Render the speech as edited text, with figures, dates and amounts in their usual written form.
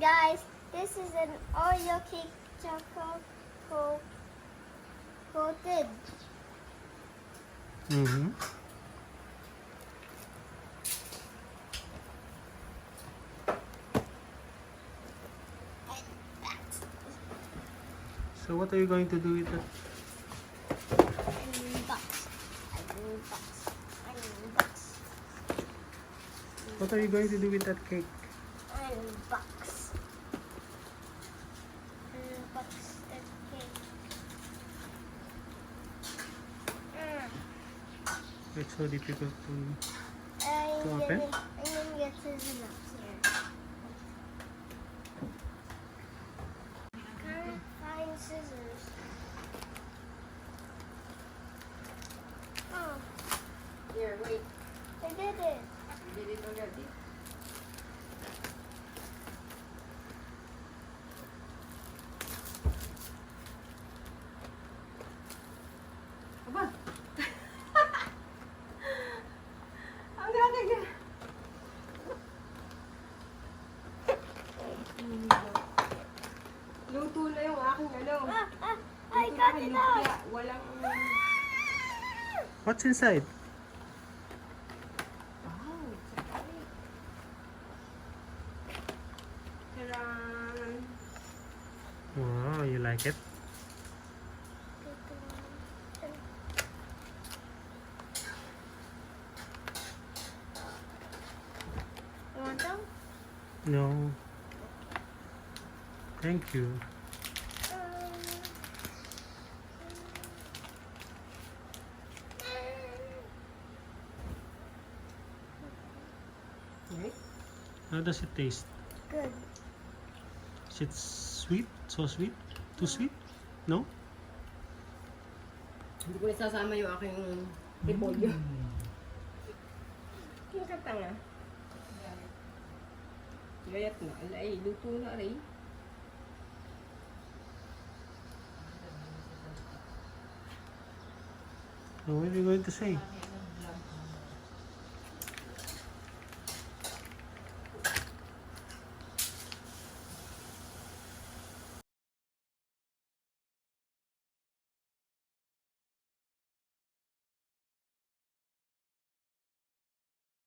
guys, this is an Oreo cake coated. Mm-hmm. So what are you going to do with it? What are you going to do with that cake? Unbox that cake. It's so difficult to I'm open? gonna get scissors up here. Can't find scissors. Oh, Here, wait. I did it. You did it already? Aba! Ang galing! Luto na yung aking ano. I got it out. Kaya walang... What's inside? Wow! Taran! Wow, you like it? You want them? No. Thank you. Okay. How does it taste? Good. Is it sweet? So sweet? Too sweet? No? Hindi ko isasama yung aking repolyo. Yung katanga. Gayat na. Alay, luto na rin. So what are you going to say?